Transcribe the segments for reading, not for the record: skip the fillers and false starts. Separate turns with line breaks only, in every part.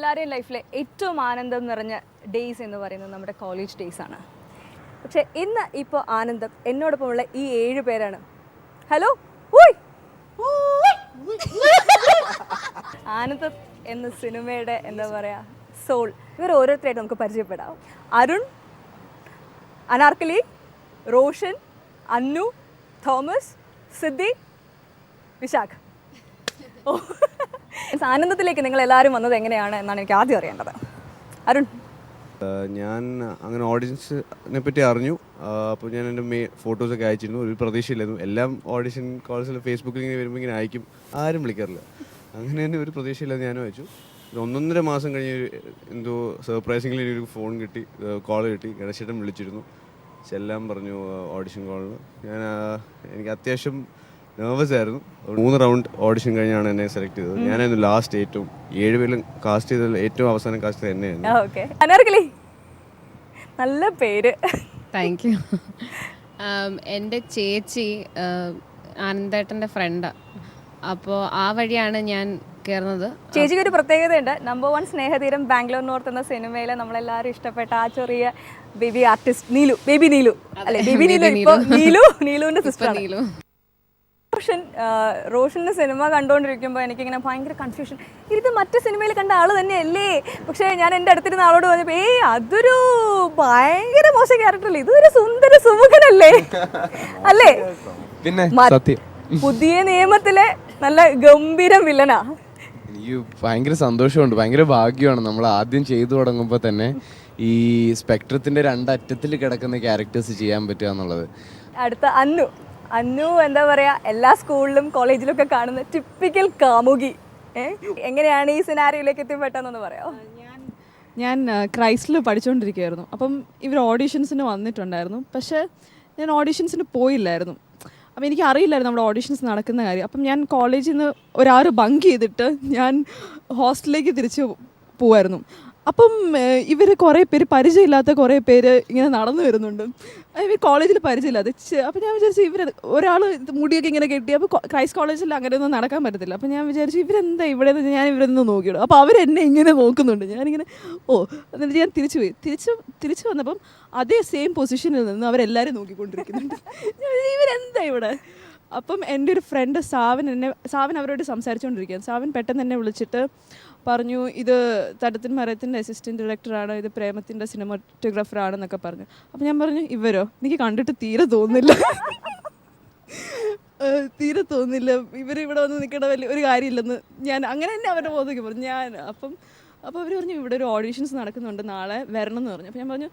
നമ്മളെല്ലാവരെയും ലൈഫിലെ ഏറ്റവും ആനന്ദം നിറഞ്ഞ ഡേയ്സ് എന്ന് പറയുന്നത് നമ്മുടെ കോളേജ് ഡേയ്സ് ആണ്. പക്ഷേ ഇന്ന് ഇപ്പോൾ ആനന്ദം എന്നോടൊപ്പമുള്ള ഈ 7 പേരാണ്. ഹലോ, ആനന്ദം എന്ന സിനിമയുടെ എന്താ പറയുക സോൾ, ഇവർ ഓരോരുത്തരായിട്ട് നമുക്ക് പരിചയപ്പെടാം. അരുൺ, അനാർക്കലി, റോഷൻ, അന്നു, തോമസ്, സിദ്ധി, വിശാഖ്. ആനന്ദത്തിലേക്ക് നിങ്ങൾ എല്ലാവരും വന്നത് എങ്ങനെയാണ് എന്നാണ് എനിക്ക് ആദ്യം അറിയേണ്ടത്. അരുൺ?
ഞാൻ അങ്ങനെ ഓഡിഷൻസിനെ പറ്റി അറിഞ്ഞു. അപ്പോൾ ഞാൻ എൻ്റെ ഫോട്ടോസൊക്കെ അയച്ചിരുന്നു. ഒരു പ്രതീക്ഷയില്ലായിരുന്നു. എല്ലാം ഓഡിഷൻ കോൾസിൽ ഫേസ്ബുക്കിൽ ഇങ്ങനെ വരുമ്പോൾ ഇങ്ങനെ അയക്കും, ആരും വിളിക്കാറില്ല. അങ്ങനെ തന്നെ ഒരു പ്രതീക്ഷയില്ലാതെ ഞാനും അയച്ചു. 1.5 മാസം കഴിഞ്ഞ് എന്തോ സർപ്രൈസിംഗ്ലി ഒരു ഫോൺ കിട്ടി, കോൾ കിട്ടി. ഗണേശേട്ടൻ വിളിച്ചിരുന്നു, ചെല്ലാൻ പറഞ്ഞു ഓഡിഷൻ കോളിൽ. എനിക്ക് അത്യാവശ്യം നെർവസ് ആയിരുന്നു. 3 റൗണ്ട് ഓഡിഷൻ കഴിഞ്ഞാണ് എന്നെ സെലക്ട് ചെയ്തത്. ഞാനായിരുന്നു ലാസ്റ്റ് ഏറ്റവും 7 പേരിലും കാസ്റ്റ് ചെയ്തതിൽ ഏറ്റവും അവസാനം കാസ്റ്റ് ചെയ്തത് എന്നെയായിരുന്നു.
അനാർക്കലി, നല്ല പേര്.
Thank you. എൻ്റെ ചേച്ചി ആനന്ദേട്ടൻ്റെ ഫ്രണ്ടാണ്. അപ്പോൾ ആ വഴിയാണ് ഞാൻ കയറുന്നത്.
ചേച്ചിക്ക് ഒരു പ്രത്യേകതയുണ്ട്. നമ്പർ 1 സ്നേഹതീരം ബാംഗ്ലൂർ നോർത്ത് എന്ന സിനിമയിൽ നമ്മളെല്ലാവരും ഇഷ്ടപ്പെട്ട ആ ചെറിയ baby artist Neelu, baby Neelu അല്ലേ? ബേബി നീലു, ഇപ്പോൾ നീലുവിൻ്റെ സിസ്റ്ററാണ്. റോഷൻ്റെ സിനിമ കണ്ടുകൊണ്ടിരിക്കുമ്പോൾ എനിക്കിങ്ങനെ ഭയങ്കര കൺഫ്യൂഷൻ, ഇത് മറ്റു സിനിമയിൽ കണ്ട ആൾ തന്നെയല്ലേ? പക്ഷേ ഞാൻ എൻ്റെ അടുത്തിരുന്ന ആളോട് പറഞ്ഞപ്പോൾ അതൊരു ഭയങ്കര മോശം ക്യാരക്ടറല്ലേ, ഇതൊരു സുന്ദര സുമുഖനല്ലേ അല്ലേ?
പിന്നെ
പുതിയ നിയമത്തിലെ നല്ല ഗംഭീരം വില്ലനാ.
എനിക്ക് ഭയങ്കര സന്തോഷമുണ്ട്, ഭയങ്കര ഭാഗ്യമാണ് നമ്മൾ ആദ്യം ചെയ്തു തുടങ്ങുമ്പോൾ തന്നെ ഈ സ്പെക്ട്രത്തിന്റെ 2 അറ്റത്തിൽ കിടക്കുന്ന ക്യാരക്ടേഴ്സ് ചെയ്യാൻ പറ്റുക എന്നുള്ളത്.
അടുത്ത അന്നു എന്താ പറയുക, എല്ലാ സ്കൂളിലും കോളേജിലൊക്കെ കാണുന്ന ടിപ്പിക്കൽ കാമുകി. എങ്ങനെയാണ് ഈ സിനാരിയോയിലേക്ക് എത്തിപ്പെട്ടതെന്ന് പറയാമോ?
ഞാൻ ക്രൈസ്റ്റിൽ പഠിച്ചുകൊണ്ടിരിക്കുകയായിരുന്നു. അപ്പം ഇവർ ഓഡീഷൻസിന് വന്നിട്ടുണ്ടായിരുന്നു. പക്ഷേ ഞാൻ ഓഡീഷൻസിന് പോയില്ലായിരുന്നു. അപ്പം എനിക്ക് അറിയില്ലായിരുന്നു നമ്മുടെ ഓഡീഷൻസ് നടക്കുന്ന കാര്യം. അപ്പം ഞാൻ കോളേജിൽ നിന്ന് ഒരാറ് ബങ്ക് ചെയ്തിട്ട് ഞാൻ ഹോസ്റ്റലിലേക്ക് തിരിച്ച് പോവായിരുന്നു. അപ്പം ഇവർ കുറേ പേര്, പരിചയമില്ലാത്ത കുറേ പേര് ഇങ്ങനെ നടന്നു വരുന്നുണ്ട്. ഇവർ കോളേജിൽ പരിചയമില്ലാതെ. അപ്പം ഞാൻ വിചാരിച്ചു ഒരാൾ മുടിയൊക്കെ ഇങ്ങനെ കെട്ടി. അപ്പോൾ ക്രൈസ്റ്റ് കോളേജിൽ അങ്ങനെയൊന്നും നടക്കാൻ പറ്റത്തില്ല. അപ്പം ഞാൻ വിചാരിച്ചു ഇവരെന്താ ഇവിടെ, ഞാൻ ഇവരൊന്ന് നോക്കിയിടും. അപ്പോൾ അവരെന്നെ ഇങ്ങനെ നോക്കുന്നുണ്ട്. ഞാനിങ്ങനെ എന്നിട്ട് ഞാൻ തിരിച്ചു വന്നപ്പം അതേ സെയിം പൊസിഷനിൽ നിന്ന് അവരെല്ലാവരും നോക്കിക്കൊണ്ടിരിക്കുന്നുണ്ട്. ഇവരെന്താ ഇവിടെ? അപ്പം എൻ്റെ ഒരു ഫ്രണ്ട് സാവൻ അവരോട് സംസാരിച്ചുകൊണ്ടിരിക്കുകയാണ്. സാവൻ പെട്ടെന്ന് എന്നെ വിളിച്ചിട്ട് പറഞ്ഞു, ഇത് തടത്തിൻ മരത്തിൻ്റെ അസിസ്റ്റൻറ്റ് ഡയറക്ടറാണ്, ഇത് പ്രേമത്തിൻ്റെ സിനിമാറ്റോഗ്രാഫറാണെന്നൊക്കെ പറഞ്ഞു. അപ്പം ഞാൻ പറഞ്ഞു, ഇവരോ? എനിക്ക് കണ്ടിട്ട് തീരെ തോന്നുന്നില്ല, ഇവരിവിടെ വന്ന് നിൽക്കേണ്ട വലിയ ഒരു കാര്യമില്ലെന്ന് ഞാൻ അങ്ങനെ തന്നെ അവരുടെ ബോധമൊക്കെ പറഞ്ഞു. അപ്പോൾ അവർ പറഞ്ഞു ഇവിടെ ഒരു ഓഡീഷൻസ് നടക്കുന്നുണ്ട്, നാളെ വരണം എന്ന് പറഞ്ഞു. അപ്പോൾ ഞാൻ പറഞ്ഞു,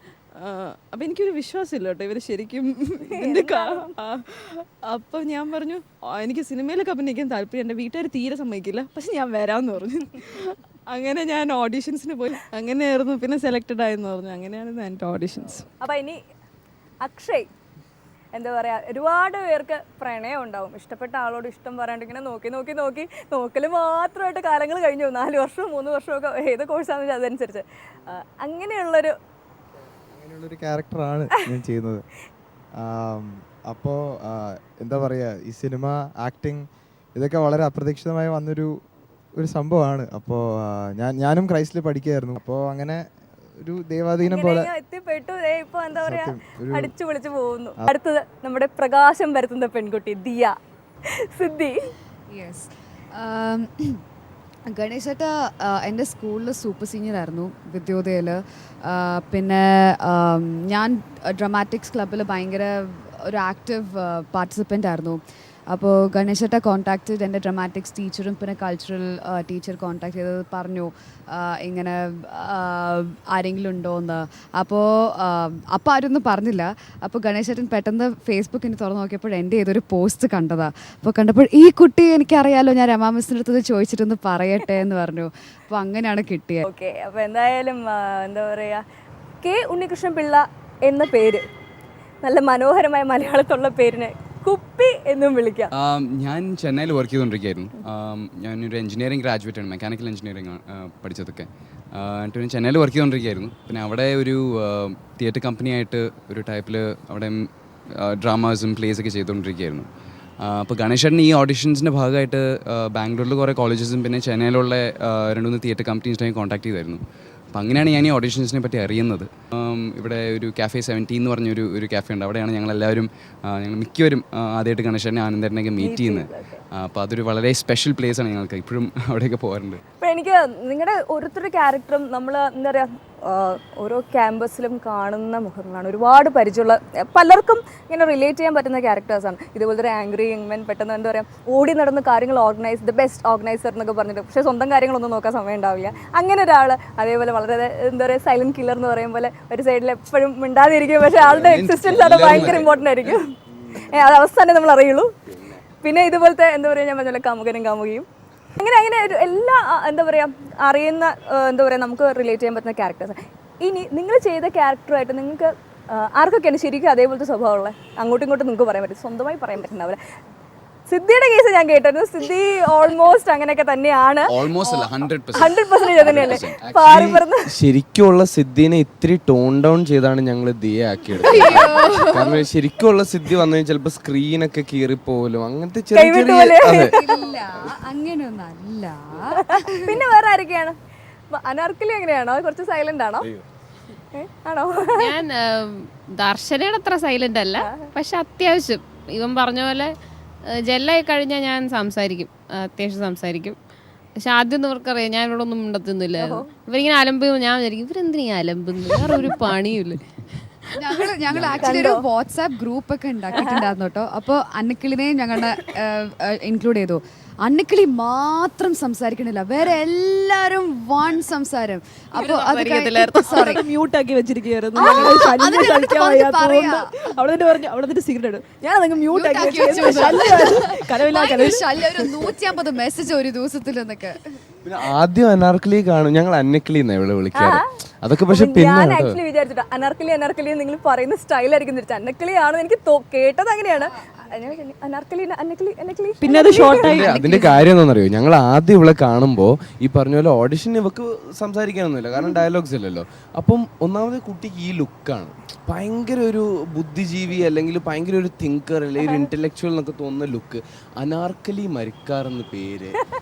അപ്പം എനിക്കൊരു വിശ്വാസമില്ല കേട്ടോ ഇവർ ശരിക്കും എൻ്റെ അപ്പം ഞാൻ പറഞ്ഞു, എനിക്ക് സിനിമയിലൊക്കെ അഭിനയിക്കാൻ താല്പര്യം, എൻ്റെ വീട്ടുകാർ തീരെ സമ്മതിക്കില്ല, പക്ഷെ ഞാൻ വരാമെന്ന് പറഞ്ഞു. അങ്ങനെ ഞാൻ ഓഡീഷൻസിന് പോയി. അങ്ങനെയായിരുന്നു. പിന്നെ സെലക്റ്റഡ് ആയെന്ന് പറഞ്ഞു. അങ്ങനെയായിരുന്നു എൻ്റെ ഓഡീഷൻസ്.
അപ്പം ഇനി അക്ഷയ്, എന്താ പറയുക, ഒരുപാട് പേർക്ക് പ്രണയം ഉണ്ടാവും. ഇഷ്ടപ്പെട്ട ആളോട് ഇഷ്ടം പറയാണ്ട് ഇങ്ങനെ നോക്കൽ മാത്രമായിട്ട് കാലങ്ങൾ കഴിഞ്ഞു. 4 വർഷവും 3 വർഷമൊക്കെ ഏത് കോഴ്സാണെന്ന് വെച്ചാൽ അതനുസരിച്ച് അങ്ങനെയുള്ളൊരു
ക്യാരക്ടറാണ് ഞാൻ ചെയ്യുന്നത്. അപ്പോൾ എന്താ പറയുക, ഈ സിനിമ, ആക്ടിങ്, ഇതൊക്കെ വളരെ അപ്രതീക്ഷിതമായി വന്നൊരു സംഭവമാണ്. അപ്പോൾ ഞാനും ക്രൈസ്റ്റിൽ പഠിക്കുകയായിരുന്നു. അപ്പോൾ അങ്ങനെ ഒരു ദൈവാധീനം പോലെ
എത്തിപ്പെട്ടു. ഇപ്പൊ എന്താ പറയാ, അടിച്ചു പൊളിച്ചു പോകുന്നു. അടുത്തത് നമ്മുടെ പ്രകാശം വരുത്തുന്ന പെൺകുട്ടി ദിയ, സിദ്ധി.
യെസ്, ഗണേശേട്ട എൻ്റെ സ്കൂളിൽ സൂപ്പർ സീനിയർ ആയിരുന്നു വിദ്യോദയയിൽ. പിന്നെ ഞാൻ ഡ്രാമാറ്റിക്സ് ക്ലബ്ബിൽ ഭയങ്കര ഒരു ആക്റ്റീവ് പാർട്ടിസിപ്പൻ്റ് ആയിരുന്നു. അപ്പോൾ ഗണേശേട്ട കോൺടാക്ട് ചെയ്ത് എൻ്റെ ഡ്രാമാറ്റിക്സ് ടീച്ചറും പിന്നെ കൾച്ചറൽ ടീച്ചർ കോൺടാക്ട് ചെയ്തത് പറഞ്ഞു ഇങ്ങനെ ആരെങ്കിലും ഉണ്ടോ എന്ന്. അപ്പോൾ ആരൊന്നും പറഞ്ഞില്ല. അപ്പോൾ ഗണേശേട്ടൻ പെട്ടെന്ന് ഫേസ്ബുക്കിന് തുറന്ന് നോക്കിയപ്പോൾ എൻ്റെ ഏതൊരു പോസ്റ്റ് കണ്ടതാണ്. അപ്പോൾ കണ്ടപ്പോൾ ഈ കുട്ടി എനിക്കറിയാലോ, ഞാൻ രമാ മിസ്സിൻ്റെ അടുത്ത് ചോദിച്ചിട്ടൊന്ന് പറയട്ടെ എന്ന് പറഞ്ഞു. അപ്പോൾ അങ്ങനെയാണ് കിട്ടിയത്.
ഓക്കെ, അപ്പോൾ എന്തായാലും എന്താ പറയുക, കെ ഉണ്ണികൃഷ്ണൻ പിള്ള എന്ന പേര്, നല്ല മനോഹരമായ മലയാളത്തുള്ള പേരിന് കുപ്പി എന്നും വിളിക്കാം.
ഞാൻ ചെന്നൈയിൽ വർക്ക് ചെയ്തുകൊണ്ടിരിക്കുകയായിരുന്നു. ഞാനൊരു എഞ്ചിനീയറിംഗ് ഗ്രാജുവേറ്റ് ആണ്, മെക്കാനിക്കൽ എഞ്ചിനീയറിംഗ് പഠിച്ചതൊക്കെ. എന്നിട്ട് ഞാൻ ചെന്നൈയിൽ വർക്ക് ചെയ്തുകൊണ്ടിരിക്കുകയായിരുന്നു. പിന്നെ അവിടെ ഒരു തിയേറ്റർ കമ്പനിയായിട്ട് ഒരു ടൈപ്പിൽ അവിടെ ഡ്രാമാസും പ്ലേസൊക്കെ ചെയ്തുകൊണ്ടിരിക്കുകയായിരുന്നു. അപ്പോൾ ഗണേശേട്ടൻ ഈ ഓഡിഷൻസിൻ്റെ ഭാഗമായിട്ട് ബാംഗ്ലൂരിൽ കുറേ കോളേജസും പിന്നെ ചെന്നൈയിലുള്ള 2-3 തിയേറ്റർ കമ്പനീസിനെയും കോൺടാക്ട് ചെയ്തായിരുന്നു. അപ്പോൾ അങ്ങനെയാണ് ഞാൻ ഈ ഓഡിഷൻസിനെ പറ്റി അറിയുന്നത്. ഇവിടെ ഒരു കാഫേ 17 എന്ന് പറഞ്ഞൊരു ഒരു കാഫേ ഉണ്ട്. അവിടെയാണ് ഞങ്ങൾ മിക്കവരും ആദ്യമായിട്ട് ഗണേശേട്ടനെ ആനന്ദേട്ടനെയൊക്കെ മീറ്റ് ചെയ്യുന്നത്. അപ്പോൾ അതൊരു വളരെ സ്പെഷ്യൽ പ്ലേസ് ആണ് ഞങ്ങൾക്ക്. ഇപ്പോഴും അവിടെയൊക്കെ പോകാറുണ്ട്.
അപ്പോൾ എനിക്ക് നിങ്ങളുടെ ഓരോരുത്തരുടെ ക്യാരക്ടറും നമ്മൾ എന്താ പറയുക ഓരോ ക്യാമ്പസിലും കാണുന്ന മുഖങ്ങളാണ്. ഒരുപാട് പരിചയമുള്ള പലർക്കും ഇങ്ങനെ റിലേറ്റ് ചെയ്യാൻ പറ്റുന്ന ക്യാരക്ടേഴ്സാണ്. ഇതുപോലത്തെ ഒരു ആംഗ്രി യങ്മൻ പെട്ടെന്ന് എന്താ പറയുക ഓടി നടന്ന് കാര്യങ്ങൾ ദ ബെസ്റ്റ് ഓർഗനൈസർ എന്നൊക്കെ പറഞ്ഞിട്ട് പക്ഷേ സ്വന്തം കാര്യങ്ങളൊന്നും നോക്കാൻ സമയം ഉണ്ടാവില്ല. അങ്ങനെ ഒരാൾ. അതേപോലെ വളരെ എന്താ പറയുക സൈലന്റ് കില്ലർ എന്ന് പറയും പോലെ ഒരു സൈഡിൽ എപ്പോഴും മിണ്ടാതിരിക്കും, പക്ഷേ ആളുടെ എക്സിസ്റ്റൻസ് ആണ് ഭയങ്കര ഇമ്പോർട്ടൻ്റ് ആയിരിക്കും. അത് അവസാനം നമ്മൾ അറിയുള്ളൂ. പിന്നെ ഇതുപോലത്തെ എന്താ പറയുക ഞാൻ പറഞ്ഞ കാമുകനും കാമുകിയും അങ്ങനെ ഒരു എല്ലാ എന്താ പറയുക അറിയുന്ന എന്താ പറയുക നമുക്ക് റിലേറ്റ് ചെയ്യാൻ പറ്റുന്ന ക്യാരക്ടേഴ്സ്. ഇനി നിങ്ങൾ ചെയ്ത ക്യാരക്ടറുമായിട്ട് നിങ്ങൾക്ക് ആർക്കൊക്കെയാണ് ശരിക്കും അതേപോലത്തെ സ്വഭാവമുള്ളത്? അങ്ങോട്ടും ഇങ്ങോട്ടും നിങ്ങൾക്ക് പറയാൻ പറ്റും, സ്വന്തമായി പറയാൻ പറ്റുന്നുണ്ടാവില്ല. സിദ്ധിയുടെ കേസ് ഞാൻ കേട്ടായിരുന്നു. സിദ്ധി ഓൾമോസ്റ്റ് അങ്ങനെയൊക്കെ തന്നെയാണ്. 100% തന്നെയല്ലേ?
ശരിക്കുള്ള സിദ്ധിനെ ഇത്തിരി ടോൺ ഡൗൺ ചെയ്താണ് ഞങ്ങൾ ദിയെ ആക്കിയെടുത്തത്. കാരണം ശരിക്കുള്ള സിദ്ധി വന്നു കഴിഞ്ഞാൽ ചിലപ്പോൾ സ്ക്രീനൊക്കെ കീറിപ്പോലും അങ്ങനത്തെ
അങ്ങനെയൊന്നല്ല.
പിന്നെ വേറെ ആരൊക്കെയാണ്? അനാർക്കലി എങ്ങനെയാണോ? കുറച്ച് സൈലന്റ് ആണോ? ആണോ?
ഞാൻ ദർശനയുടെ അത്ര സൈലന്റ് അല്ല, പക്ഷെ അത്യാവശ്യം ഇവൻ പറഞ്ഞ പോലെ ജെല്ലായി കഴിഞ്ഞാൽ ഞാൻ സംസാരിക്കും, അത്യാവശ്യം സംസാരിക്കും. പക്ഷെ ആദ്യം ഇവർക്കറിയാം ഞാൻ ഇവിടെ ഒന്നും മിണ്ടത്തൊന്നുമില്ലായിരുന്നു. ഇവരിങ്ങനെ അലമ്പുമ്പോൾ ഞാൻ വിചാരിക്കും ഇവരെന്തിനാ അലമ്പുന്നത്, വേറെ ഒരു പണിയില്ല.
ഞങ്ങൾ ആക്ച്വലി ഒരു വാട്സാപ്പ് ഗ്രൂപ്പ് ഒക്കെ ഉണ്ടാക്കിയിട്ടുണ്ടായിരുന്നു കേട്ടോ. അപ്പോൾ അന്നക്കിളിനെയും ഞങ്ങളുടെ ഇൻക്ലൂഡ് ചെയ്തു. അന്നക്കിളി മാത്രം സംസാരിക്കണില്ല, വേറെ എല്ലാരും വൺ സംസാരം. അപ്പോൾ അത്
മ്യൂട്ടാക്കി വെച്ചിരിക്കുകയായിരുന്നു. അവിടെ സിഗരറ്റ് ഞാൻ മ്യൂട്ടാക്കി
150 മെസ്സേജ് ഒരു ദിവസത്തിൽ എന്നൊക്കെ.
പിന്നെ ആദ്യം അനാർക്കലി കാണും, ഞങ്ങൾ അന്നക്കിളി എന്നാ ഇവിടെ വിളിക്കാറ്. അതൊക്കെ പക്ഷെ
ഞാൻ ആക്ച്വലി വിചാരിച്ചിട്ട് അനാർക്കലി നിങ്ങൾ പറയുന്ന സ്റ്റൈലായിരിക്കും തിരിച്ചു. അന്നക്കിളിയാണെന്ന് എനിക്ക് കേട്ടത് അങ്ങനെയാണ്.
പിന്നെ അത് ഷോർട്ടായി.
അതിന്റെ കാര്യം എന്താണെന്നറിയോ, ഞങ്ങൾ ആദ്യം ഇവിടെ കാണുമ്പോൾ ഈ പറഞ്ഞ പോലെ ഓഡിഷൻ ഇവക്ക് സംസാരിക്കാനൊന്നുമില്ല, കാരണം ഡയലോഗ്സ് ഇല്ലല്ലോ. അപ്പം ഒന്നാമത് കുട്ടിക്ക് ഈ ലുക്കാണ് ഭയങ്കര ഒരു ബുദ്ധിജീവി അല്ലെങ്കിൽ ഭയങ്കര ഒരു തിങ്കർ അല്ലെങ്കിൽ ഒരു ഇന്റലക്ച്വൽ എന്നൊക്കെ തോന്നുന്ന ലുക്ക്. അനാർക്കലി മരിക്കാർ എന്ന പേര്.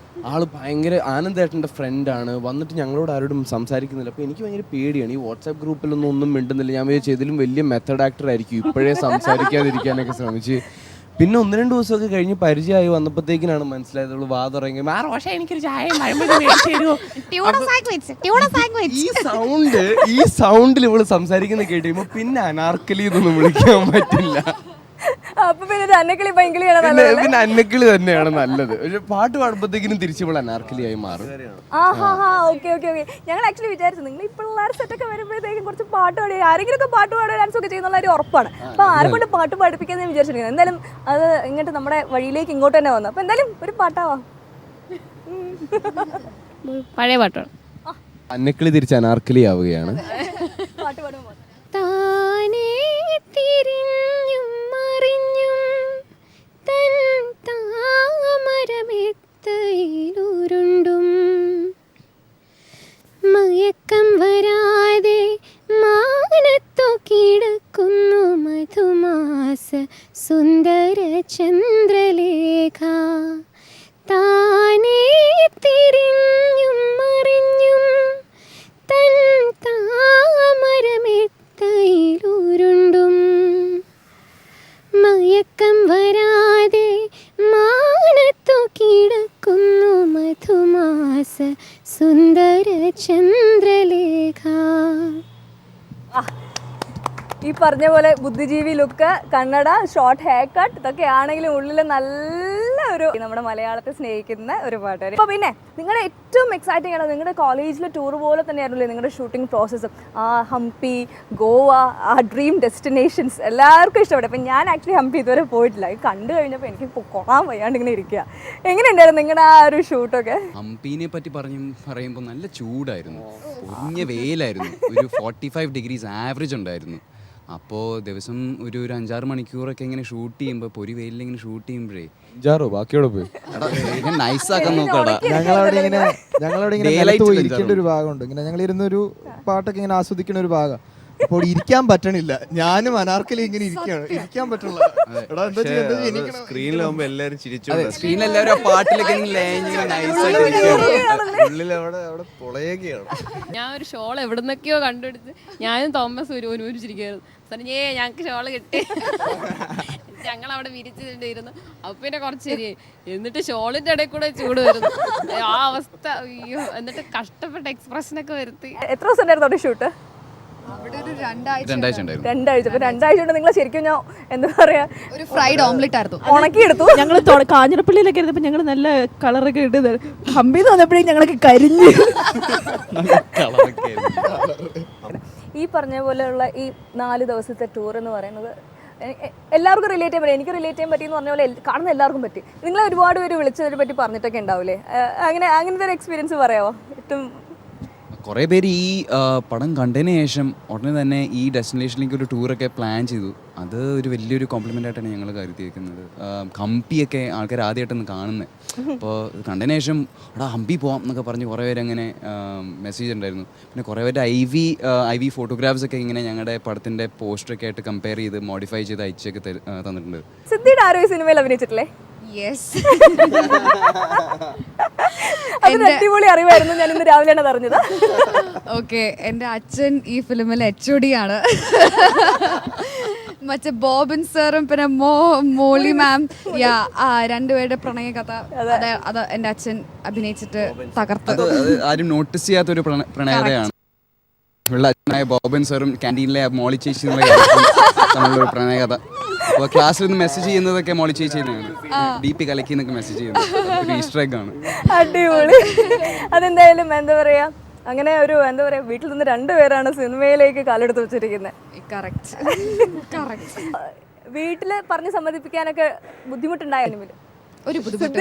ആള് ഭയങ്കര ആനന്ദേട്ടൻ്റെ ഫ്രണ്ടാണ്. വന്നിട്ട് ഞങ്ങളോട് ആരോടും സംസാരിക്കുന്നില്ല. അപ്പോൾ എനിക്ക് ഭയങ്കര പേടിയാണ്. ഈ വാട്സാപ്പ് ഗ്രൂപ്പിലൊന്നും ഒന്നും മിണ്ടുന്നില്ല. ഞാൻ വിചാരിച്ചു ഇതിലും വലിയ മെത്തഡ് ആക്ടർ ആയിരിക്കും, ഇപ്പോഴേ സംസാരിക്കാതിരിക്കാനൊക്കെ ശ്രമിച്ച്. പിന്നെ 1-2 ദിവസമൊക്കെ കഴിഞ്ഞ് പരിചയമായി വന്നപ്പോഴത്തേക്കിനാണ് മനസ്സിലായത് വാ തുടങ്ങി എനിക്കൊരു ചായ ഈ സൗണ്ടിൽ ഇവള് സംസാരിക്കുന്ന കേട്ട് കഴിയുമ്പോ പിന്നെ അനാർക്കലി ഇതൊന്നും വിളിക്കാൻ പറ്റില്ല.
പിന്നെ
അന്നക്കിളി തന്നെയാണ് നല്ലത്. ഒരു പാട്ട് പാടുമ്പോഴത്തേക്കിനും തിരിച്ചു അനാർക്കലി ആയി മാറും.
ഞങ്ങൾ ആക്ച്വലി വിചാരിച്ചു നിങ്ങൾ ഇപ്പോൾ സെറ്റൊക്കെ വരുമ്പോഴത്തേക്കും കുറച്ച് പാട്ട് പാടി ആരെങ്കിലും ഒക്കെ പാട്ട് പാടുക ഡാൻസ് ഒക്കെ ചെയ്യുന്നുള്ള ഒരു ഉറപ്പാണ്. അപ്പൊ ആരെക്കൊണ്ട് പാട്ട് പഠിപ്പിക്കാന്ന് വിചാരിച്ചിരിക്കുന്നത്. എന്തായാലും അത് ഇങ്ങോട്ട് നമ്മുടെ വഴിയിലേക്ക് ഇങ്ങോട്ട് തന്നെ വന്നു. അപ്പൊ എന്തായാലും ഒരു പാട്ടാവാ,
പഴയ പാട്ടാണ്.
അന്നക്കിളി തിരിച്ച് അനാർക്കലി ആവുകയാണ്.
പാട്ട് പാടുമ്പോൾ
താനേ തിരിഞ്ഞും മറിഞ്ഞും തൻ താമരമെത്തയിലുരുണ്ടും മയക്കം വരാതെ മാനത്തു കിടക്കുന്നു മധുമാസ സുന്ദര ചന്ദ്രലേഖ. താനേ തിരിഞ്ഞും മറിഞ്ഞും തൻ താമരമെത്തയിലുരുണ്ടും മയക്കം വരാതെ മാനത്തു കിടക്കുന്നു മധുമാസ സുന്ദര ചന്ദ്രലേഖ.
ഈ പറഞ്ഞ പോലെ ബുദ്ധിജീവി ലുക്ക്, കണ്ണട, ഷോർട്ട് ഹെയർ കട്ട്, ഇതൊക്കെ ആണെങ്കിലും ഉള്ളിൽ നല്ല ഒരു നമ്മുടെ മലയാളത്തെ സ്നേഹിക്കുന്ന ഒരു പാട്ടുകാരി. അപ്പോൾ പിന്നെ നിങ്ങളുടെ ഏറ്റവും എക്സൈറ്റിംഗ് ആണ് നിങ്ങളുടെ കോളേജിലെ ടൂർ പോലെ തന്നെയായിരുന്നില്ലേ നിങ്ങളുടെ ഷൂട്ടിംഗ് പ്രോസസ്സും. ആ ഹംപി, ഗോവ, ആ ഡ്രീം ഡെസ്റ്റിനേഷൻസ് എല്ലാവർക്കും ഇഷ്ടപ്പെട്ടു. അപ്പം ഞാൻ ആക്ച്വലി ഹംപി ഇതുവരെ പോയിട്ടില്ല. കണ്ടു കഴിഞ്ഞപ്പോൾ എനിക്ക് കൊള്ളാൻ വയ്യാണ്ട് ഇങ്ങനെ ഇരിക്കുക. എങ്ങനെയുണ്ടായിരുന്നു നിങ്ങളുടെ ആ ഒരു ഷൂട്ടൊക്കെ?
ഹംപിനെ പറ്റി പറയുമ്പോൾ നല്ല ചൂടായിരുന്നു, ഒഴിഞ്ഞ വെയിലായിരുന്നു. ഒരു 45 ഡിഗ്രീസ് ആവറേജ് ഉണ്ടായിരുന്നു. അപ്പോൾ ദിവസം ഒരു 5-6 മണിക്കൂറൊക്കെ ഇങ്ങനെ ഷൂട്ട് ചെയ്യുമ്പോൾ പൊരി വെയിലിൽ ഇങ്ങനെ ഷൂട്ട് ചെയ്യുമ്പോഴേ
ബാക്കിയോടെ പോയി
നൈസാക്കാൻ നോക്കടാ.
ഞങ്ങളവിടെ ഇങ്ങനെ നിലത്ത് പോയി ഇരിക്കേണ്ട ഒരു ഭാഗമുണ്ട്. ഇങ്ങനെ ഞങ്ങൾ ഇരുന്നൊരു പാട്ടൊക്കെ ഇങ്ങനെ ആസ്വദിക്കുന്ന ഒരു ഭാഗം. ഇപ്പോൾ ഇരിക്കാൻ പറ്റണില്ല. ഞാനും അനാർക്കലി ഇങ്ങനെ ഇരിക്കാൻ പറ്റില്ല. എടാ എന്താ ചെയ്യാ, എന്താ ചെയ്യാ, എണീക്കണം.
സ്ക്രീനിലാവുമ്പോ എല്ലാരും ചിരിച്ചോണ്ട്
സ്ക്രീനിൽ എല്ലാവരും ആ പാട്ടിലൊക്കെ നൈസായിട്ട്
ഉള്ളിൽ അവിടെ പൊളയുകയാണ്.
ഞാൻ ഒരു ഷോൾ എവിടുന്നൊക്കെയോ കണ്ടുപിടിച്ച് ഞാനും തോമസ് ഒരുമിച്ചിരിക്കുകയായിരുന്നു. ഞങ്ങൾക്ക് ഷോള് കിട്ടി. ഞങ്ങൾ അവിടെ വിരിച്ചിട്ടുണ്ടായിരുന്നു. അപ്പൊ പിന്നെ കുറച്ച് ശരിയായി. എന്നിട്ട് ഷോളിന്റെ ഇടയിൽ കൂടെ ചൂട് വരുന്നു. ആ അവസ്ഥ അയ്യോ. എന്നിട്ട് കഷ്ടപ്പെട്ട എക്സ്പ്രഷനൊക്കെ വരുത്തി.
എത്ര ദിവസം ഉണ്ടായിരുന്നു അവിടെ ഷൂട്ട്?
അവിടെ ഒരു 2 ആഴ്ച
2 ആഴ്ച ഉണ്ടായിരുന്നു.
2 ആഴ്ച. അപ്പൊ 2 ആഴ്ച കൊണ്ട് നിങ്ങൾ ശരിക്കും ഞാൻ എന്താ പറയാ
ഒരു ഫ്രൈഡ് ഓംലെറ്റ് ആയിരുന്നു.
ഉണക്കിയെടുത്തു.
ഞങ്ങൾ കാഞ്ഞിരപ്പള്ളിയിലൊക്കെ ഇരുന്നപ്പോൾ ഞങ്ങൾ നല്ല കളറൊക്കെ ഇട്ട് ഹംപിന്ന് വന്നപ്പോഴേക്കും ഞങ്ങളൊക്കെ കരിഞ്ഞ്.
ഈ പറഞ്ഞ പോലെയുള്ള ഈ 4 ദിവസത്തെ ടൂർ എന്ന് പറയുന്നത് എല്ലാവർക്കും റിലേറ്റ് ചെയ്യാൻ പറ്റും. എനിക്ക് റിലേറ്റ് ചെയ്യാൻ പറ്റി എന്ന് പറഞ്ഞ പോലെ കാണുന്ന എല്ലാവർക്കും പറ്റി. നിങ്ങളെ ഒരുപാട് പേര് വിളിച്ചതിനെ പറ്റി പറഞ്ഞിട്ടൊക്കെ ഉണ്ടാവില്ലേ? അങ്ങനത്തെ ഒരു എക്സ്പീരിയൻസ് പറയാമോ? ഏറ്റവും
കുറേ പേര് ഈ പടം കണ്ടതിന് ശേഷം ഉടനെ തന്നെ ഈ ഡെസ്റ്റിനേഷനിലേക്ക് ഒരു ടൂറൊക്കെ പ്ലാൻ ചെയ്തു. അത് ഒരു വലിയൊരു കോംപ്ലിമെൻ്റ് ആയിട്ടാണ് ഞങ്ങൾ കരുതിയിരിക്കുന്നത്. ഹംപിയൊക്കെ ആൾക്കാർ ആദ്യമായിട്ടൊന്ന് കാണുന്നത്. അപ്പോൾ കണ്ടതിന് ശേഷം എടാ ഹംപി പോവാം എന്നൊക്കെ പറഞ്ഞ് കുറേ പേര് അങ്ങനെ മെസ്സേജ് ഉണ്ടായിരുന്നു. പിന്നെ കുറേ പേര് ഐ വി ഫോട്ടോഗ്രാഫ്സ് ഒക്കെ ഇങ്ങനെ ഞങ്ങളുടെ പടത്തിൻ്റെ പോസ്റ്ററൊക്കെ ആയിട്ട് കമ്പയർ ചെയ്ത് മോഡിഫൈ ചെയ്ത് അയച്ചൊക്കെ തന്നിട്ടുണ്ട്.
സിദ്ധിയുടെ ആരോ ഈ സിനിമയിൽ അഭിനയിച്ചിട്ടില്ലേ?
യെസ്.
അതൊരു അടിപൊളി അറിവായിരുന്നു. ഞാൻ ഇന്ന് രാവിലെയാണ് അറിഞ്ഞത്.
ഓക്കെ, എൻ്റെ അച്ഛൻ ഈ ഫിലിമിൽ HOD ആണ്. മറ്റേ ബോബൻ സാറും പിന്നെ മോളി മാം രണ്ടുപേരുടെ പ്രണയ കഥ അത് എൻ്റെ അച്ഛൻ അഭിനയിച്ചിട്ട് തകർത്ത്.
അത് ആരും നോട്ടീസ് ചെയ്യാത്തൊരു പ്രണയകഥയാണ്. ഉള്ള അച്ഛനായ ബോബൻ സാറും ക്യാൻറ്റീനിലെ മോളി ചേച്ചി തമ്മിലുള്ള പ്രണയകഥ. അപ്പോൾ ക്ലാസ്സിൽ നിന്ന് മെസ്സേജ് ചെയ്യുന്നതൊക്കെ മോളി ചേച്ചി DP കലക്കി എന്നൊക്കെ മെസ്സേജ് ചെയ്യുന്നത് ഈസ്റ്റർ എഗ് ആണ്.
അടിപൊളി. അതെന്തായാലും എന്താ പറയാ, അങ്ങനെ ഒരു എന്താ പറയാ, വീട്ടിൽ നിന്ന് 2 പേരാണ് സിനിമയിലേക്ക് കാലെടുത്ത് വെച്ചിരിക്കുന്നത്. വീട്ടില് പറഞ്ഞ് സമ്മതിപ്പിക്കാനൊക്കെ ബുദ്ധിമുട്ടുണ്ടായ
ഒരു ബുദ്ധിമുട്ട്.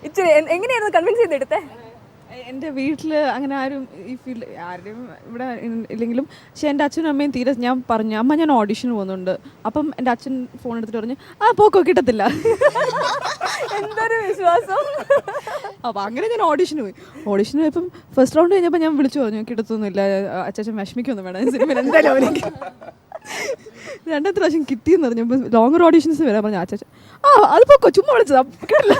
ഇച്ചിരി എങ്ങനെയായിരുന്നു കൺവിൻസ് ചെയ്തെടുത്തേ?
എൻ്റെ വീട്ടിൽ അങ്ങനെ ആരും ഈ ഫീൽഡ് ആരും ഇവിടെ ഇല്ലെങ്കിലും പക്ഷേ എൻ്റെ അച്ഛനും അമ്മയും തീരെ ഞാൻ പറഞ്ഞു അമ്മ ഞാൻ ഓഡിഷന് പോകുന്നുണ്ട്. അപ്പം എൻ്റെ അച്ഛൻ ഫോൺ എടുത്തിട്ട് പറഞ്ഞു പോക്കോ കിട്ടത്തില്ല.
എന്തൊരു വിശ്വാസം.
അപ്പോൾ അങ്ങനെ ഞാൻ ഓഡിഷന് പോയപ്പം ഫസ്റ്റ് റൗണ്ട് കഴിഞ്ഞപ്പോൾ ഞാൻ വിളിച്ചു പറഞ്ഞു കിട്ടത്തൊന്നുമില്ല, അച്ഛൻ വിഷമിക്കൊന്നും വേണം, സിനിമയിൽ എന്തായാലും അവനിക്ക്. 2ാമത്തെ പ്രാവശ്യം കിട്ടിയെന്ന് പറഞ്ഞപ്പോൾ ലോങ്ങർ ഓഡീഷൻസ് വരാൻ പറഞ്ഞു അച്ഛൻ അത് പോക്കോ ചുമ്മാ വിളിച്ചതാ കേട്ടില്ല.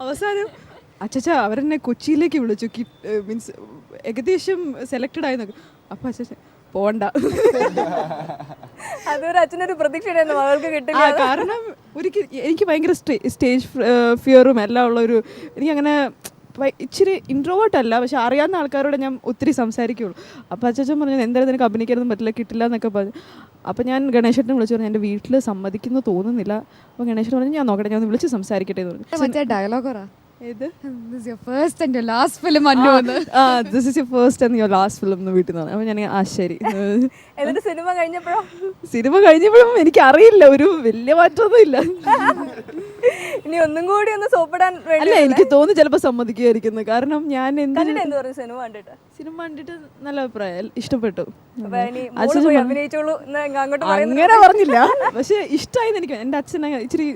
അവസാനം അച്ഛാ അവരെന്നെ കൊച്ചിയിലേക്ക് വിളിച്ചു, മീൻസ് ഏകദേശം സെലക്റ്റഡ് ആയെന്നൊക്കെ. അപ്പോൾ അച്ഛൻ പോണ്ട.
അതൊരു അച്ഛനൊരു പ്രതീക്ഷയായിരുന്നു മകൾക്ക് കിട്ടില്ല.
കാരണം എനിക്ക് ഭയങ്കര സ്റ്റേജ് ഫിയറും എല്ലാം ഉള്ളൊരു, എനിക്കങ്ങനെ ഇച്ചിരി ഇൻട്രോവേർട്ട് അല്ല, പക്ഷെ അറിയാവുന്ന ആൾക്കാരോട് ഞാൻ ഒത്തിരി സംസാരിക്കുകയുള്ളൂ. അപ്പോൾ അച്ഛൻ പറഞ്ഞു എന്തായാലും നിനക്ക് അഭിനയിക്കാനൊന്നും പറ്റില്ല, കിട്ടില്ല എന്നൊക്കെ പറഞ്ഞു. അപ്പോൾ ഞാൻ ഗണേശേട്ടനെ വിളിച്ചു പറഞ്ഞു എൻ്റെ വീട്ടിൽ സമ്മതിക്കുന്നു തോന്നുന്നില്ല. അപ്പോൾ ഗണേശൻ പറഞ്ഞു ഞാൻ നോക്കട്ടെ, ഞാൻ ഒന്ന് വിളിച്ച് സംസാരിക്കട്ടെ എന്ന് പറഞ്ഞു.
മറ്റേ ഡയലോഗ്
ഏത്
This is your first and your last film അന്നു എന്ന്.
This is your first and your last film എന്ന് വീട്ടിൽ നിന്ന്. അപ്പോൾ ഞാൻ ശരി.
എന്നിട്ട് സിനിമ
കഴിഞ്ഞപ്പോഴും എനിക്ക് അറിയില്ല, ഒരു വലിയ മാറ്റമൊന്നും ഇല്ല.
ഇനി ഒന്നും കൂടി ഒന്ന് സോപ്പിടാൻ വേണ്ടി
അല്ല എനിക്ക് തോന്നി ചിലപ്പോൾ സമ്മതിക്കുമായിരിക്കുന്നു. കാരണം ഞാൻ സിനിമ കണ്ടിട്ട് നല്ല അഭിപ്രായം, ഇഷ്ടപ്പെട്ടു. അങ്ങനെ പറഞ്ഞില്ല, പക്ഷെ ഇഷ്ടമായെന്ന് എനിക്ക്. എൻ്റെ അച്ഛൻ ഇച്ചിരി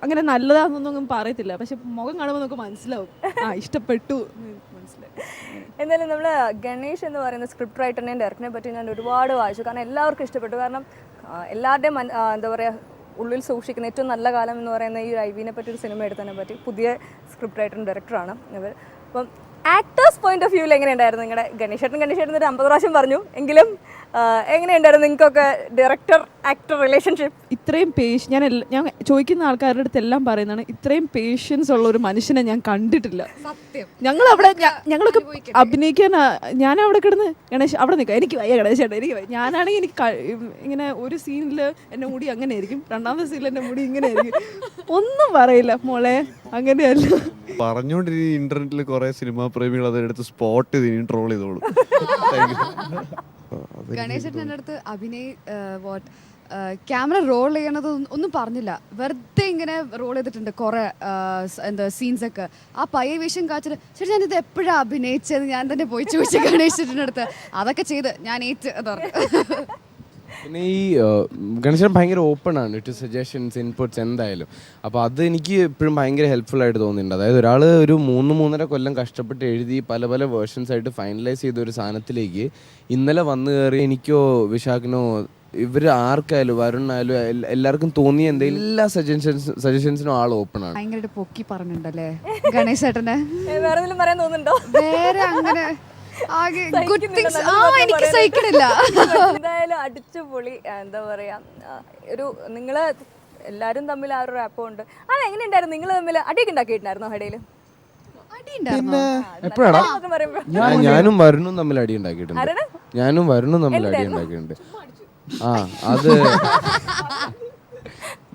അങ്ങനെ നല്ലതാണെന്നൊന്നും പറയത്തില്ല, പക്ഷെ മുഖം കാണുമ്പോൾ നമുക്ക് മനസ്സിലാവും ഇഷ്ടപ്പെട്ടു മനസ്സിലാവും.
എന്തായാലും നമ്മൾ ഗണേഷ് എന്ന് പറയുന്ന സ്ക്രിപ്റ്റ് റൈറ്ററിനെയും ഡയറക്ടറിനെ പറ്റി ഞാൻ ഒരുപാട് വായിച്ചു. കാരണം എല്ലാവർക്കും ഇഷ്ടപ്പെട്ടു. കാരണം എല്ലാവരുടെയും എന്താ പറയുക ഉള്ളിൽ സൂക്ഷിക്കുന്ന ഏറ്റവും നല്ല കാലം എന്ന് പറയുന്ന ഈ ഒരു ഐവിനെ പറ്റി ഒരു സിനിമ എടുത്തതിനെ പറ്റി പുതിയ സ്ക്രിപ്റ്റ് റൈറ്ററും ഡയറക്ടറാണ് ഇവർ. അപ്പം ആക്ടേഴ്സ് പോയിന്റ് ഓഫ് വ്യൂവിൽ എങ്ങനെയുണ്ടായിരുന്നു നിങ്ങളുടെ ഗണേശേട്ടൻ ഒരു 50 പ്രാവശ്യം പറഞ്ഞു എങ്കിലും എങ്ങനെയുണ്ടായിരുന്നു നിങ്ങൾക്കൊക്കെ ഡയറക്ടർ ആക്ടർ റിലേഷൻഷിപ്പ്?
ഇത്രയും ഞാൻ ചോദിക്കുന്ന ആൾക്കാരുടെ അടുത്ത് എല്ലാം പറയുന്നതാണ്, ഇത്രയും പേഷ്യൻസ് ഉള്ള ഒരു മനുഷ്യനെ ഞാൻ കണ്ടിട്ടില്ല. ഞങ്ങളൊക്കെ അഭിനയിക്കാൻ ഞാൻ അവിടെ കിടന്ന് ഗണേശ് അവിടെ നിൽക്കാം, എനിക്ക് വയ്യ ഗണേശേട്ടാ എനിക്ക് വയ്യ. ഞാനാണെങ്കിൽ എനിക്ക് ഇങ്ങനെ ഒരു സീനിൽ എൻ്റെ മുടി അങ്ങനെ ആയിരിക്കും, 2ാമത്തെ സീനിൽ എൻ്റെ മുടി ഇങ്ങനെ ആയിരിക്കും, ഒന്നും പറയില്ല മോളെ അങ്ങനെയല്ല
പറഞ്ഞോണ്ടിരി. ഇന്റർനെറ്റിൽ കുറെ സിനിമാ പ്രേമികൾ അതെടുത്ത് സ്പോട്ട് ചെയ്ത് ട്രോൾ ചെയ്തോളൂ.
ഗണേശൻ എൻ്റെ അടുത്ത് ക്യാമറ റോൾ ചെയ്യണത് ഒന്നും പറഞ്ഞില്ല, വെറുതെ ഇങ്ങനെ റോൾ ചെയ്തിട്ടുണ്ട് കുറേ സീൻസ് ഒക്കെ. ആ പയ്യ വേഷം കാച്ചിട്ട് ചേട്ടാ ഞാനിത് എപ്പോഴാണ് അഭിനയിച്ചത് ഞാൻ തന്നെ പോയി ചോദിച്ചു ഗണേശൻ്റെ അടുത്ത്. അതൊക്കെ ചെയ്ത് ഞാൻ ഏറ്റ് പറഞ്ഞു.
പിന്നെ ഈ ഗണേശൻ ഭയങ്കര ഓപ്പൺ ആണ് ടു സജഷൻസ് ഇൻപുട്സ് എന്തായാലും. അപ്പോൾ അത് എനിക്ക് എപ്പോഴും ഭയങ്കര ഹെൽപ്ഫുൾ ആയിട്ട് തോന്നിയിട്ടുണ്ട്. അതായത് ഒരാൾ ഒരു 3-3.5 കൊല്ലം കഷ്ടപ്പെട്ട് എഴുതി പല പല വേർഷൻസ് ആയിട്ട് ഫൈനലൈസ് ചെയ്ത ഒരു സാധനത്തിലേക്ക് ഇന്നലെ വന്നു കയറി എനിക്കോ വിശാഖിനോ ഇവർ ആർക്കായാലും വരുണായാലും എല്ലാവർക്കും തോന്നിയ എന്തെങ്കിലും എല്ലാ സജഷൻസിനും ആൾ ഓപ്പൺ ആണ്.
ഭയങ്കരമായിട്ട് പൊക്കി പറഞ്ഞിട്ടുണ്ടല്ലേ ഗണേശ് ചേട്ടനെ?
വേറെ എന്തെങ്കിലും പറയാൻ തോന്നുന്നുണ്ടോ?
വേറെ അങ്ങനെ ആകെ good things എനിക്ക് സഹിക്കണില്ല.
എന്തായാലും അടിച്ചുപൊളി. എന്താ പറയാ, ഒരു നിങ്ങള് എല്ലാരും തമ്മിൽ ആ ഒരു റാപ്പോ ഉണ്ട്. എങ്ങനെയുണ്ടായിരുന്നു നിങ്ങൾ തമ്മിൽ അടിയൊക്കെ ഉണ്ടാക്കിയിട്ടുണ്ടായിരുന്നോ ഇടയിൽ?
എപ്പോഴാടാ? ഞാനും വരുണും തമ്മിൽ അടി ഉണ്ടാക്കിയിട്ടുണ്ട്. ഞാനും വരുണും തമ്മിൽ അടി ഉണ്ടാക്കിയിട്ടുണ്ട്. അത്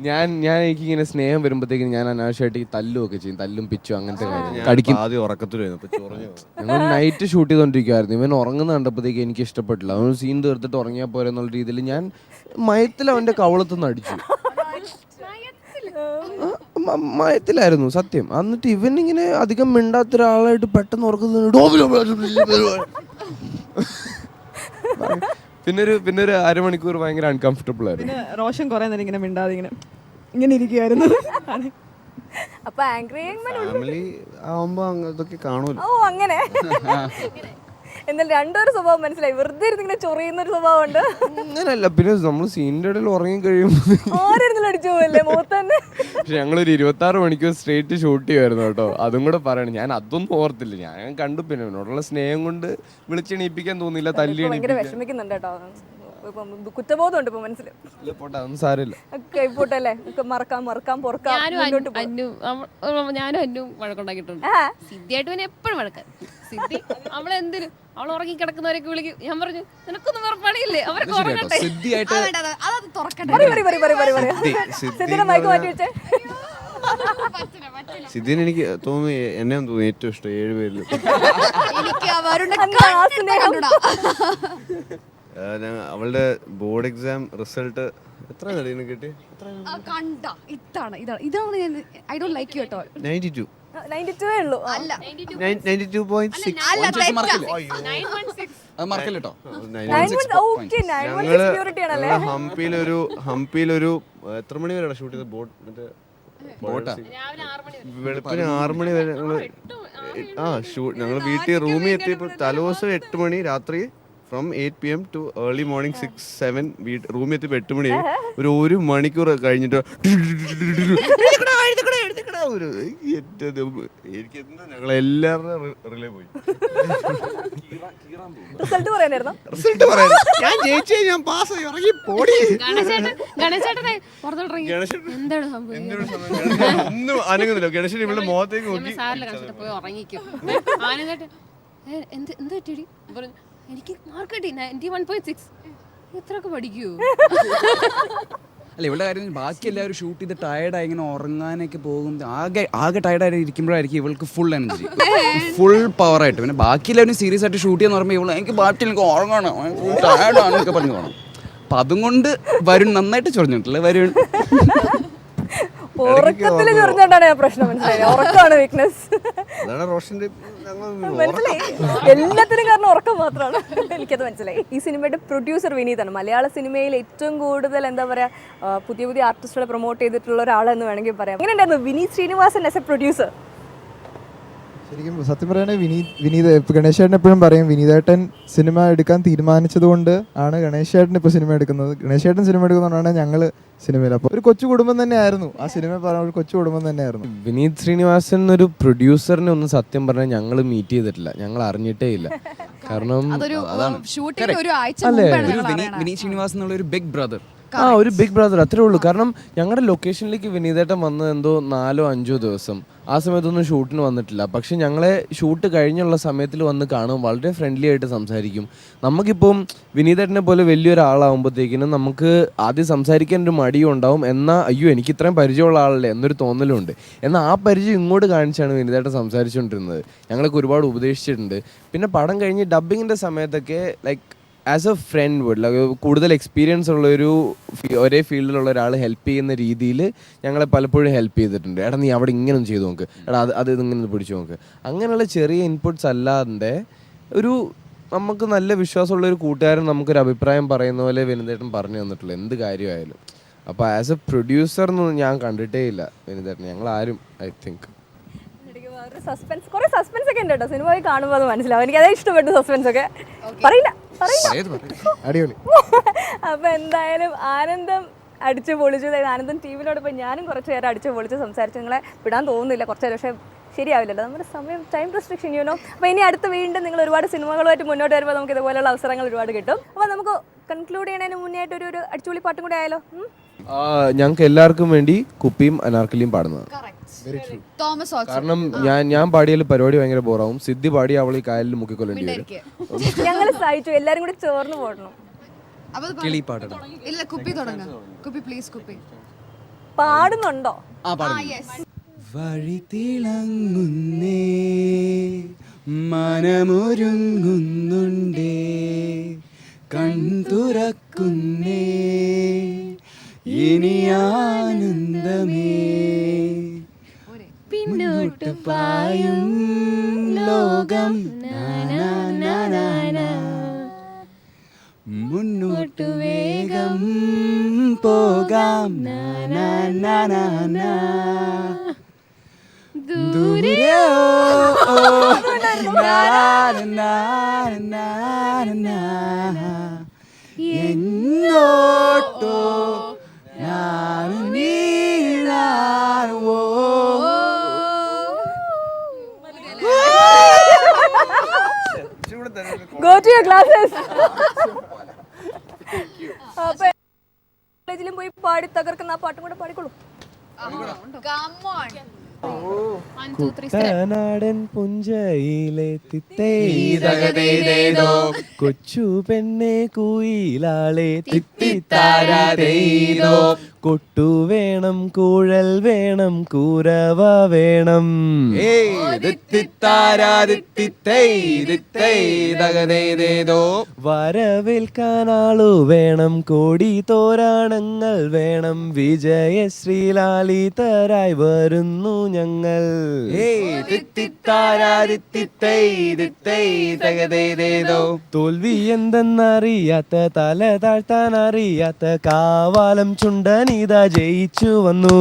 ഞാൻ എനിക്കിങ്ങനെ സ്നേഹം വരുമ്പോഴത്തേക്കും ഞാൻ അനാവശ്യമായിട്ട് ഈ തല്ലുമൊക്കെ ചെയ്യും. തല്ലും പിച്ചും അങ്ങനത്തെ കാര്യം.
ആദ്യം ഉറക്കത്തിൽ
ഞങ്ങൾ നൈറ്റ് ഷൂട്ട് ചെയ്തോണ്ടിരിക്കുവായിരുന്നു. ഇവൻ ഉറങ്ങുന്ന കണ്ടപ്പോഴത്തേക്ക് എനിക്ക് ഇഷ്ടപ്പെട്ടില്ല. അവൻ സീൻ തീർത്തിട്ട് ഉറങ്ങിയാൽ പോരെ എന്നുള്ള രീതിയിൽ ഞാൻ മയത്തിൽ അവന്റെ കവളത്തുനിന്ന് അടിച്ചു. മയത്തിലായിരുന്നു സത്യം. എന്നിട്ട് ഇവൻ ഇങ്ങനെ അധികം മിണ്ടാത്ത ഒരാളായിട്ട് പെട്ടെന്ന് പിന്നെ ഒരു അരമണിക്കൂർ ഭയങ്കര അൺകംഫർട്ടബിൾ ആയിരുന്നു.
പിന്നെ റോഷൻ കുറെ നേരം ഇങ്ങനെ മിണ്ടാതെ ഇങ്ങനെ ഇരിക്കുവായിരുന്നു.
അപ്പൊ ആംഗ്രി
ഫാമിലി ആവുമ്പോ അതൊക്കെ കാണൂല.
ഓ അങ്ങനെ. എന്നാൽ രണ്ടൊരു സ്വഭാവം മനസ്സിലായി. വെറുതെ ഇരുന്ന് ഇങ്ങനെ ചൊറിയുന്ന ഒരു സ്വഭാവം ഉണ്ട്.
അങ്ങനല്ല, പിന്നെ നമ്മൾ സീനിന്റെ ഇടയിൽ ഉറങ്ങി കഴിയുമ്പോൾ
ആരെങ്കിലും അടിച്ചു പോവല്ലേ മുഖത്തന്നെ.
പക്ഷെ ഞങ്ങളൊരു 26 മണിക്കൂർ സ്ട്രേറ്റ് ഷൂട്ട് ചെയ്യുമായിരുന്നു കേട്ടോ. അതും കൂടെ പറയണം. ഞാൻ അതൊന്നും ഓർത്തില്ല. ഞാൻ കണ്ടു. പിന്നെ എന്നോടുള്ള സ്നേഹം കൊണ്ട് വിളിച്ചെണീപ്പിക്കാൻ തോന്നില്ല, തല്ലി
ഭയങ്കര വിഷമിക്കുന്നുണ്ട് കേട്ടോ. കുറ്റബോധം ഉണ്ട് ഇപ്പൊ മനസ്സിൽ.
പോട്ടെ, അതൊന്നും സാരമില്ല.
പോട്ടല്ലേ, മറക്കാം പൊറക്കാം.
ഞാനും അന്നും വഴക്കുണ്ടാക്കിയിട്ടുണ്ട്. സിദ്ധിയായിട്ട് പിന്നെ എപ്പോഴും വഴക്കാൻ. സിദ്ധി അവളെന്തിനും അവൾ ഉറങ്ങി കിടക്കുന്നവരൊക്കെ വിളിക്കും. ഞാൻ പറഞ്ഞു നിനക്കൊന്നും വേറെ പണിയില്ലേ, അവരൊക്കെ ഉറങ്ങട്ടെ.
സിദ്ധിന് എനിക്ക് തോന്നുന്നു എന്നെ തോന്നുന്നു ഏറ്റവും ഇഷ്ടം 7 പേരിൽ. അവളുടെ ബോർഡ് എക്സാം റിസൾട്ട് എത്ര കിട്ടി? 92.
92 ഉള്ളൂ.
92.6. ഹംപിയിലൊരു എത്ര മണി വരെ ഷൂട്ട് ചെയ്ത ബോട്ട്? വെളുപ്പിന് 6 മണി വരെ ഞങ്ങൾ വീട്ടിൽ റൂമിൽ എത്തിയപ്പോൾ തലേദിവസം 8 മണി രാത്രി. From 8 PM to early morning 6-7 റൂമിൽ എത്തിയപ്പോൾ 8 മണിയായി. ഒരു മണിക്കൂർ കഴിഞ്ഞിട്ട് എനിക്ക് എന്താ ഞങ്ങളെല്ലാവരുടെ റിലേ പോയി.
റിസൾട്ട് പറയാനായിരുന്നു.
ഞാൻ ജയിച്ചേ, ഞാൻ പാസ് ഇറങ്ങി പോടി. ഒന്നും അനങ്ങുന്നില്ല. ഗണേശൻ ഇവിടെ മുഖത്തേക്ക് നോക്കി
എനിക്ക് മാർക്ക് കിട്ടി 91.6. എത്രയൊക്കെ പഠിക്കൂ.
അല്ല, ഇവളുടെ കാര്യം ബാക്കി എല്ലാവരും ഷൂട്ട് ചെയ്ത് ടയർഡായി ഇങ്ങനെ ഉറങ്ങാനൊക്കെ പോകും. ആകെ ടയർഡായിട്ട് ഇരിക്കുമ്പോഴായിരിക്കും ഇവൾക്ക് ഫുൾ എനർജി, ഫുൾ പവറായിട്ട്. പിന്നെ ബാക്കി എല്ലാവരും സീരിയസ് ആയിട്ട് ഷൂട്ട് ചെയ്യാന്ന് പറയുമ്പോൾ ഇവൾ എനിക്ക് ബാക്കി എനിക്ക് ഉറങ്ങണം, ഫുൾ ടയർഡാണെന്നൊക്കെ പറഞ്ഞു പോകണം. അപ്പം അതും കൊണ്ട് വരുൺ നന്നായിട്ട് ചൊറിഞ്ഞിട്ടില്ല. വരുൺ
ഉറക്കത്തിൽ ചൊറിഞ്ഞോണ്ടാണ് പ്രശ്നം. മനസ്സിലായി, ഉറക്കമാണ് വീക്ക്നെസ്. മനസ്സിലായി, എല്ലാത്തിനും കാരണം ഉറക്കം മാത്രമാണ്. എനിക്കത് മനസ്സിലായി. ഈ സിനിമയുടെ പ്രൊഡ്യൂസർ വിനീതാണ്. മലയാള സിനിമയിൽ ഏറ്റവും കൂടുതൽ എന്താ പറയാ പുതിയ ആർട്ടിസ്റ്റുകളെ പ്രൊമോട്ട് ചെയ്തിട്ടുള്ള ഒരാളെന്ന് വേണമെങ്കിൽ പറയാം. എങ്ങനെയുണ്ടായിരുന്നു Vineeth Sreenivasan as a producer?
ശരിക്കും സത്യം പറയുകയാണെങ്കിൽ വിനീത് ഗണേശേട്ടൻ എപ്പോഴും പറയും വിനീതേട്ടൻ സിനിമ എടുക്കാൻ തീരുമാനിച്ചത് കൊണ്ട് ആണ് ഗണേശേട്ടൻ ഇപ്പോൾ സിനിമ എടുക്കുന്നത്. ഗണേശേട്ടൻ സിനിമ എടുക്കുന്നതുകൊണ്ടാണ് ഞങ്ങൾ സിനിമയിൽ. അപ്പോൾ ഒരു കൊച്ചു കുടുംബം തന്നെയായിരുന്നു ആ സിനിമ. പറഞ്ഞ ഒരു കൊച്ചു കുടുംബം തന്നെയായിരുന്നു.
വിനീത് ശ്രീനിവാസൻ ഒരു പ്രൊഡ്യൂസറിനെ ഒന്നും സത്യം പറഞ്ഞാൽ ഞങ്ങൾ മീറ്റ് ചെയ്തിട്ടില്ല, ഞങ്ങൾ അറിഞ്ഞിട്ടേ ഇല്ല. കാരണം
വിനീത് ശ്രീനിവാസൻ എന്നുള്ള ഒരു ബിഗ് ബ്രദർ,
ഒരു ബിഗ് ബ്രദർ അത്രേ ഉള്ളൂ. കാരണം ഞങ്ങളുടെ ലൊക്കേഷനിലേക്ക് വിനീതേട്ടൻ വന്നത് എന്തോ 4-5 ദിവസം. ആ സമയത്തൊന്നും ഷൂട്ടിന് വന്നിട്ടില്ല. പക്ഷെ ഞങ്ങളെ ഷൂട്ട് കഴിഞ്ഞുള്ള സമയത്തിൽ വന്ന് കാണും, വളരെ ഫ്രണ്ട്ലി ആയിട്ട് സംസാരിക്കും. നമുക്കിപ്പം വിനീതേട്ടനെ പോലെ വലിയൊരാളാവുമ്പോഴത്തേക്കിനും നമുക്ക് ആദ്യം സംസാരിക്കാൻ ഒരു മടിയും ഉണ്ടാവും. എന്നാൽ അയ്യോ എനിക്ക് ഇത്രയും പരിചയമുള്ള ആളല്ലേ എന്നൊരു തോന്നലുണ്ട്. എന്നാൽ ആ പരിചയം ഇങ്ങോട്ട് കാണിച്ചാണ് വിനീതേട്ടൻ സംസാരിച്ചുകൊണ്ടിരുന്നത്. ഞങ്ങളൊക്കെ ഒരുപാട് ഉപദേശിച്ചിട്ടുണ്ട്. പിന്നെ പടം കഴിഞ്ഞ് ഡബ്ബിങ്ങിൻ്റെ സമയത്തൊക്കെ like as a friend would കൂടുതൽ എക്സ്പീരിയൻസ് ഉള്ളൊരു ഒരേ ഫീൽഡിലുള്ള ഒരാൾ ഹെൽപ്പ് ചെയ്യുന്ന രീതിയിൽ ഞങ്ങളെ പലപ്പോഴും ഹെൽപ്പ് ചെയ്തിട്ടുണ്ട്. എടാ നീ അവിടെ ഇങ്ങനെ ഒന്ന് ചെയ്ത് നോക്ക്, എടാ അത് ഇതിങ്ങനെ പിടിച്ചു നോക്ക്. അങ്ങനെയുള്ള ചെറിയ ഇൻപുട്സ് അല്ലാതെ ഒരു നമുക്ക് നല്ല വിശ്വാസമുള്ള ഒരു കൂട്ടുകാരൻ നമുക്കൊരു അഭിപ്രായം പറയുന്ന പോലെ വിനിതേട്ടൻ പറഞ്ഞു തന്നിട്ടുള്ളൂ എന്ത് കാര്യമായാലും. അപ്പോൾ ആസ് എ പ്രൊഡ്യൂസർ എന്നൊന്നും ഞാൻ കണ്ടിട്ടേ ഇല്ല വിനിതേട്ടൻ, ഞങ്ങൾ ആരും. ഐ തിങ്ക്
സസ്പെൻസ്, കുറെ സസ്പെൻസ് ഒക്കെ ഉണ്ട് കേട്ടോ സിനിമ പോയി കാണുമ്പോൾ അത് മനസ്സിലാവും. എനിക്ക് അതേ ഇഷ്ടപ്പെട്ടു സസ്പെൻസ് ഒക്കെ. പറയില്ല.
അടിപൊളി.
അപ്പൊ എന്തായാലും ആനന്ദം അടിച്ചു പൊളിച്ചു. ആനന്ദം ടീമിനോടൊപ്പം ഞാനും കുറച്ച് നേരം അടിച്ചു പൊളിച്ച് സംസാരിച്ചു. നിങ്ങളെ വിടാൻ തോന്നുന്നില്ല കുറച്ച് നേരം, പക്ഷേ ശരിയാവില്ലല്ലോ നമ്മുടെ സമയം, ടൈം റെസ്ട്രിക്ഷൻ യൂനോ. അപ്പോൾ ഇനി അടുത്ത് വീണ്ടും നിങ്ങൾ ഒരുപാട് സിനിമകളുമായിട്ട് മുന്നോട്ട് വരുമ്പോൾ നമുക്ക് ഇതുപോലെയുള്ള അവസരങ്ങൾ ഒരുപാട് കിട്ടും. അപ്പോൾ നമുക്ക് കൺക്ലൂഡ് ചെയ്യണതിന് മുന്നേ ആയിട്ട് ഒരു അടിച്ചുപൊളി പാട്ടും കൂടെ ആയാലോ?
ഞങ്ങൾക്ക് എല്ലാവർക്കും വേണ്ടി കുപ്പിയും അനാർക്കലിയും പാടുന്നത്.
Thomas also.
കാരണം ഞാൻ പാടിയാൽ പരിപാടി ഭയങ്കര ബോറാവും. സിദ്ധി പാടി അവൾ ഈ കായലിൽ മുക്കിക്കൊല്ലേണ്ടി വരും.
ഞങ്ങൾ സഹിച്ചു, എല്ലാവരും കൂടി ചേർന്ന് പോടണം.
കിളിപ്പാട്ടണം.
ഇല്ല, കുപ്പി തുടങ്ങാം. കുപ്പി പ്ലീസ്, കുപ്പി
പാടുന്നുണ്ടോ?
വഴി തിളങ്ങുന്നേ മനമൊരുങ്ങുന്നുണ്ടേ കൺതുറക്കുന്നേ ഇനി ആനന്ദമേ പിന്നോട്ട് പായും ലോകം മുന്നോട്ട് വേഗം പോകാം ദൂരെയോ എങ്ങോട്ടോ
Go to your classes. അപ്പോൾ കോളേജിലും പോയി പാടി തകർക്കുന്ന ആ പാട്ടും കൂടെ പാടിക്കോളൂ.
കുട്ടനാടൻ പുഞ്ചയിലെ തിത്തേതോ കൊച്ചു പെണ്ണെ കുയിലാളെ തിത്തിത്താരാതേതോ കൊട്ടു വേണം കൂഴൽ വേണം കൂരവ വേണം വരവേൽക്കാനാളു വേണം കോടി തോരാണങ്ങൾ വേണം വിജയശ്രീലാളിതരായി വരുന്നു ഞങ്ങൾ. തോൽവി എന്തെന്നറിയാത്ത തല താഴ്ത്താൻ അറിയാത്ത കാവാലം ചുണ്ടനിതാ ജയിച്ചു വന്നു.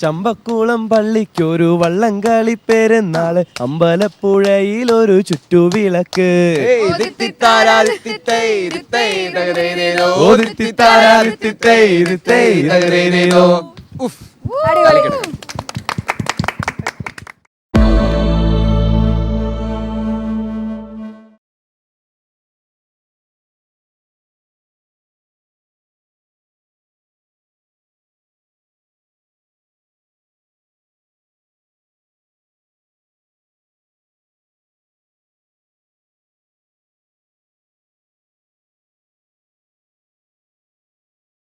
ചമ്പക്കുളം പള്ളിക്കൊരു വള്ളംകളി പെരുന്നാള് അമ്പലപ്പുഴയിൽ ഒരു ചുറ്റുവിളക്ക്.
അടിപൊളി.